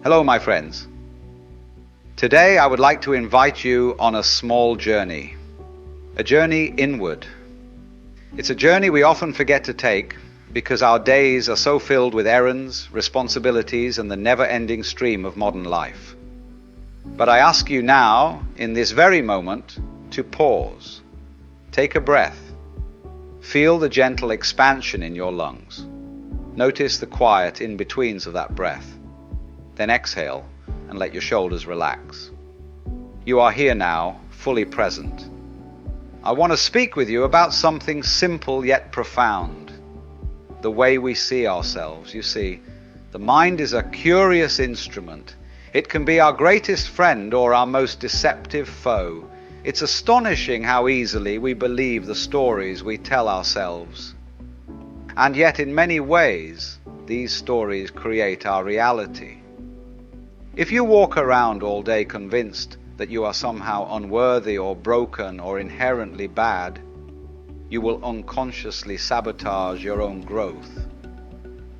Hello, my friends. Today I would like to invite you on a small journey, a journey inward. It's a journey we often forget to take because our days are so filled with errands, responsibilities, and the never-ending stream of modern life. But I ask you now, in this very moment, to pause, take a breath, feel the gentle expansion in your lungs. Notice the quiet in-betweens of that breath. Then exhale and let your shoulders relax. You are here now, fully present. I want to speak with you about something simple yet profound. The way we see ourselves. You see, the mind is a curious instrument. It can be our greatest friend or our most deceptive foe. It's astonishing how easily we believe the stories we tell ourselves. And yet in many ways, these stories create our reality. If you walk around all day convinced that you are somehow unworthy or broken or inherently bad, you will unconsciously sabotage your own growth.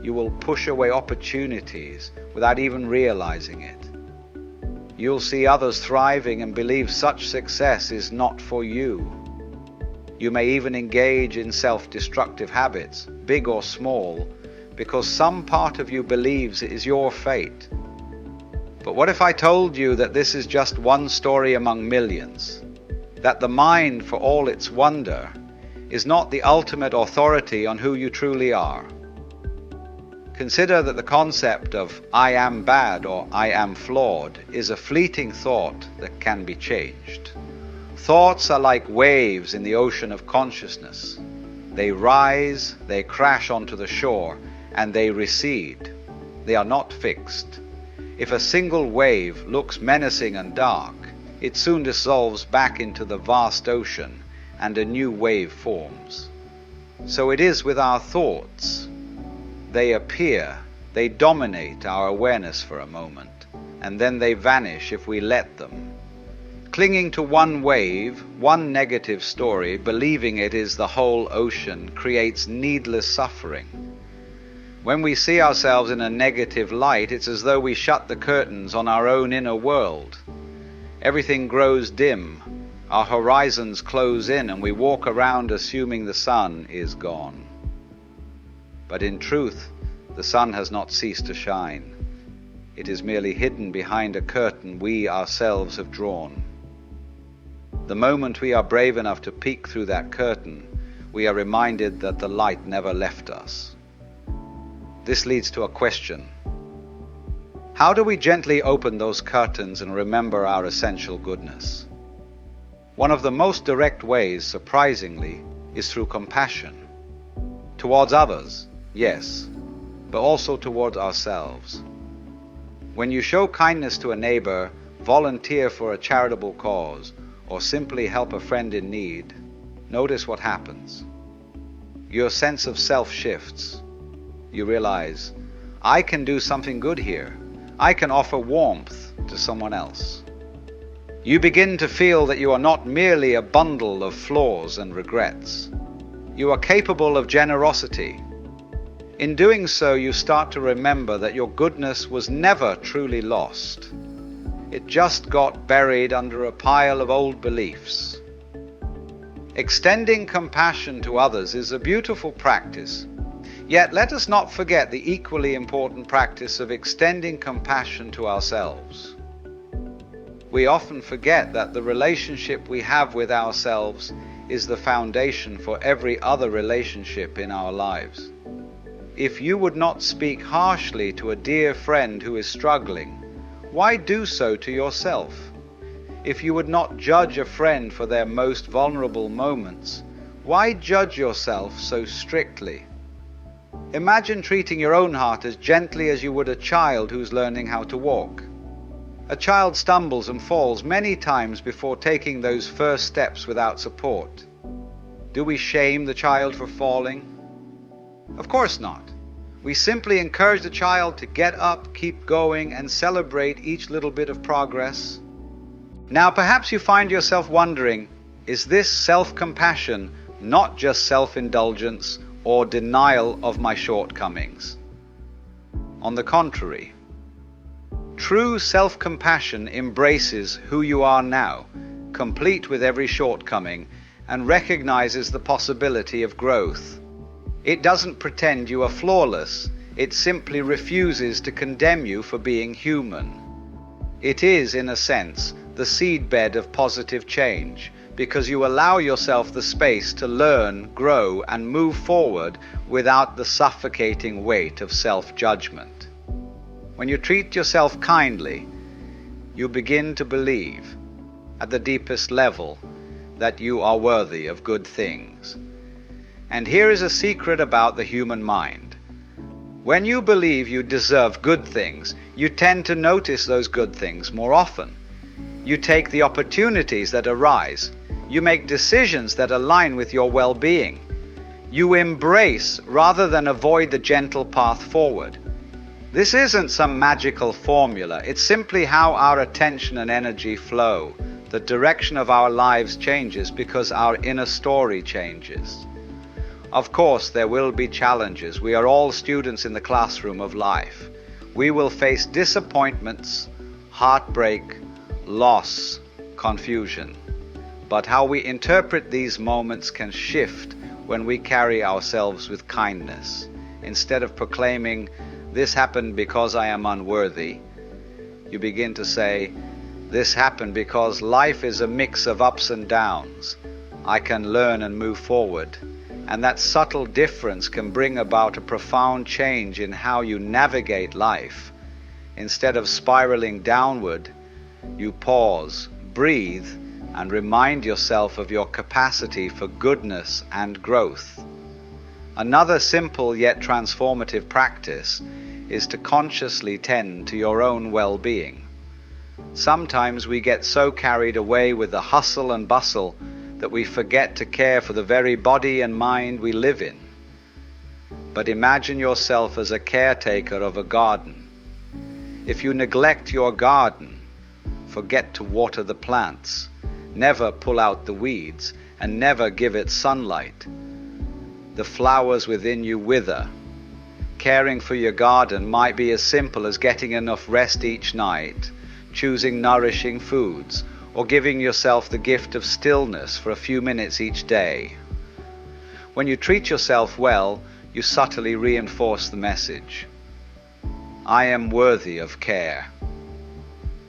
You will push away opportunities without even realizing it. You'll see others thriving and believe such success is not for you. You may even engage in self-destructive habits, big or small, because some part of you believes it is your fate. But what if I told you that this is just one story among millions? That the mind, for all its wonder, is not the ultimate authority on who you truly are. Consider that the concept of I am bad or I am flawed is a fleeting thought that can be changed. Thoughts are like waves in the ocean of consciousness. They rise, they crash onto the shore, and they recede. They are not fixed. If a single wave looks menacing and dark, it soon dissolves back into the vast ocean and a new wave forms. So it is with our thoughts. They appear, they dominate our awareness for a moment, and then they vanish if we let them. Clinging to one wave, one negative story, believing it is the whole ocean, creates needless suffering. When we see ourselves in a negative light, it's as though we shut the curtains on our own inner world. Everything grows dim, our horizons close in, and we walk around assuming the sun is gone. But in truth, the sun has not ceased to shine. It is merely hidden behind a curtain we ourselves have drawn. The moment we are brave enough to peek through that curtain, we are reminded that the light never left us. This leads to a question. How do we gently open those curtains and remember our essential goodness? One of the most direct ways, surprisingly, is through compassion. Towards others, yes, but also towards ourselves. When you show kindness to a neighbor, volunteer for a charitable cause, or simply help a friend in need, notice what happens. Your sense of self shifts. You realize, I can do something good here. I can offer warmth to someone else. You begin to feel that you are not merely a bundle of flaws and regrets. You are capable of generosity. In doing so, you start to remember that your goodness was never truly lost. It just got buried under a pile of old beliefs. Extending compassion to others is a beautiful practice. Yet let us not forget the equally important practice of extending compassion to ourselves. We often forget that the relationship we have with ourselves is the foundation for every other relationship in our lives. If you would not speak harshly to a dear friend who is struggling, why do so to yourself? If you would not judge a friend for their most vulnerable moments, why judge yourself so strictly? Imagine treating your own heart as gently as you would a child who's learning how to walk. A child stumbles and falls many times before taking those first steps without support. Do we shame the child for falling? Of course not. We simply encourage the child to get up, keep going, and celebrate each little bit of progress. Now perhaps you find yourself wondering, is this self-compassion not just self-indulgence or denial of my shortcomings? On the contrary, True self-compassion embraces who you are now, complete with every shortcoming, and recognizes the possibility of growth. It doesn't pretend you are flawless, it simply refuses to condemn you for being human. It is, in a sense, the seedbed of positive change, because you allow yourself the space to learn, grow, and move forward without the suffocating weight of self-judgment. When you treat yourself kindly, you begin to believe, at the deepest level, that you are worthy of good things. And here is a secret about the human mind. When you believe you deserve good things, you tend to notice those good things more often. You take the opportunities that arise. You make decisions that align with your well-being. You embrace rather than avoid the gentle path forward. This isn't some magical formula. It's simply how our attention and energy flow. The direction of our lives changes because our inner story changes. Of course, there will be challenges. We are all students in the classroom of life. We will face disappointments, heartbreak, loss, confusion. But how we interpret these moments can shift when we carry ourselves with kindness. Instead of proclaiming, "This happened because I am unworthy," you begin to say, "This happened because life is a mix of ups and downs. I can learn and move forward." And that subtle difference can bring about a profound change in how you navigate life. Instead of spiraling downward, you pause, breathe, and remind yourself of your capacity for goodness and growth. Another simple yet transformative practice is to consciously tend to your own well-being. Sometimes we get so carried away with the hustle and bustle that we forget to care for the very body and mind we live in. But imagine yourself as a caretaker of a garden. If you neglect your garden, forget to water the plants, never pull out the weeds, and never give it sunlight, the flowers within you wither. Caring for your garden might be as simple as getting enough rest each night, choosing nourishing foods, or giving yourself the gift of stillness for a few minutes each day. When you treat yourself well, you subtly reinforce the message, "I am worthy of care."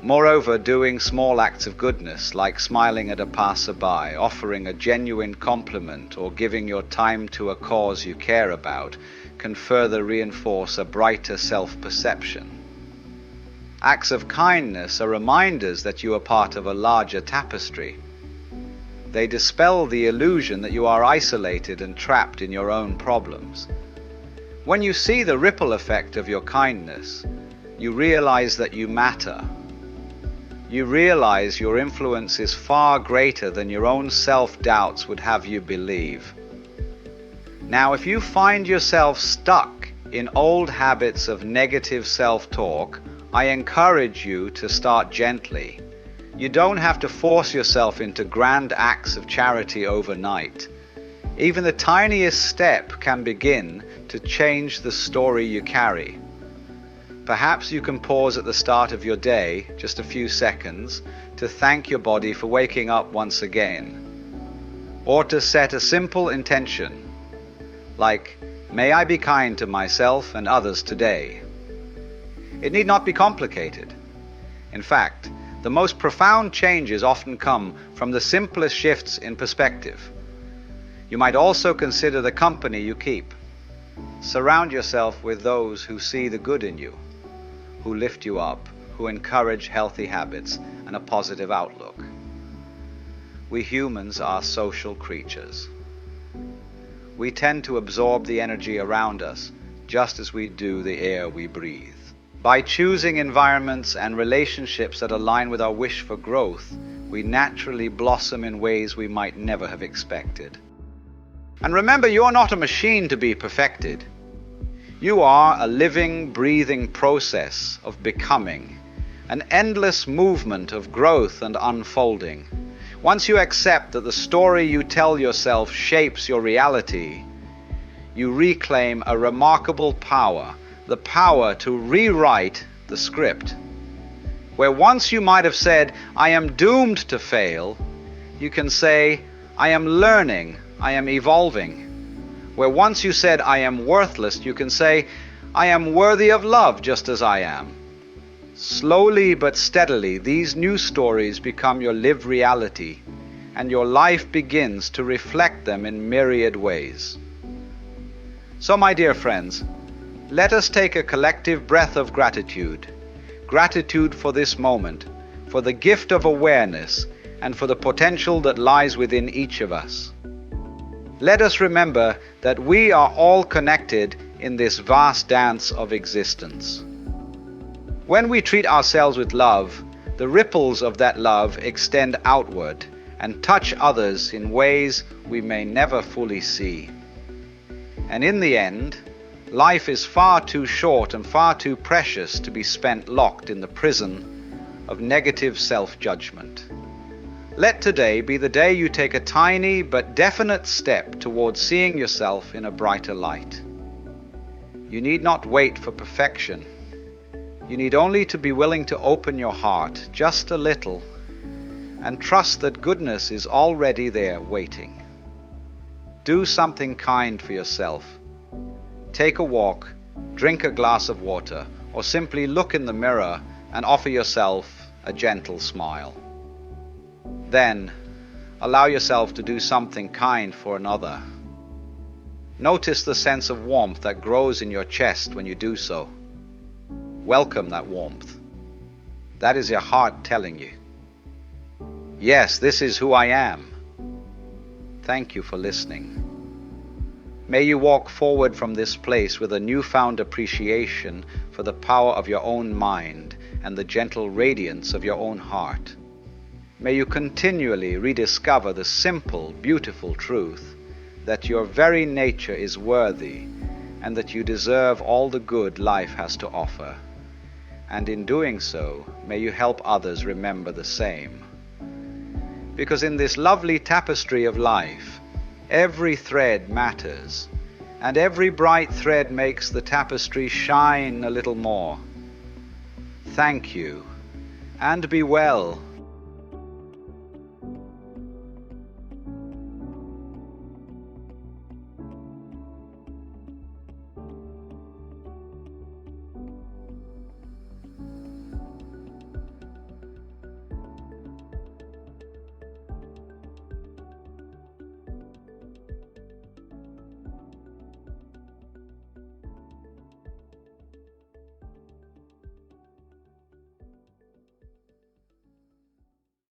Moreover, doing small acts of goodness, like smiling at a passerby, offering a genuine compliment, or giving your time to a cause you care about, can further reinforce a brighter self-perception. Acts of kindness are reminders that you are part of a larger tapestry. They dispel the illusion that you are isolated and trapped in your own problems. When you see the ripple effect of your kindness, you realize that you matter. You realize your influence is far greater than your own self-doubts would have you believe. Now, if you find yourself stuck in old habits of negative self-talk, I encourage you to start gently. You don't have to force yourself into grand acts of charity overnight. Even the tiniest step can begin to change the story you carry. Perhaps you can pause at the start of your day, just a few seconds, to thank your body for waking up once again. Or to set a simple intention, like, "May I be kind to myself and others today." It need not be complicated. In fact, the most profound changes often come from the simplest shifts in perspective. You might also consider the company you keep. Surround yourself with those who see the good in you, who lift you up, who encourage healthy habits and a positive outlook. We humans are social creatures. We tend to absorb the energy around us just as we do the air we breathe. By choosing environments and relationships that align with our wish for growth, we naturally blossom in ways we might never have expected. And remember, you're not a machine to be perfected. You are a living, breathing process of becoming, an endless movement of growth and unfolding. Once you accept that the story you tell yourself shapes your reality, you reclaim a remarkable power, the power to rewrite the script. Where once you might have said, I am doomed to fail, you can say, I am learning, I am evolving. Where once you said, I am worthless, you can say, I am worthy of love just as I am. Slowly but steadily, these new stories become your lived reality, and your life begins to reflect them in myriad ways. So, my dear friends, let us take a collective breath of gratitude. Gratitude for this moment, for the gift of awareness, and for the potential that lies within each of us. Let us remember that we are all connected in this vast dance of existence. When we treat ourselves with love, the ripples of that love extend outward and touch others in ways we may never fully see. And in the end, life is far too short and far too precious to be spent locked in the prison of negative self-judgment. Let today be the day you take a tiny but definite step towards seeing yourself in a brighter light. You need not wait for perfection. You need only to be willing to open your heart just a little and trust that goodness is already there waiting. Do something kind for yourself. Take a walk, drink a glass of water, or simply look in the mirror and offer yourself a gentle smile. Then, allow yourself to do something kind for another. Notice the sense of warmth that grows in your chest when you do so. Welcome that warmth. That is your heart telling you, yes, this is who I am. Thank you for listening. May you walk forward from this place with a newfound appreciation for the power of your own mind and the gentle radiance of your own heart. May you continually rediscover the simple, beautiful truth that your very nature is worthy and that you deserve all the good life has to offer. And in doing so, may you help others remember the same. Because in this lovely tapestry of life, every thread matters, and every bright thread makes the tapestry shine a little more. Thank you, and be well.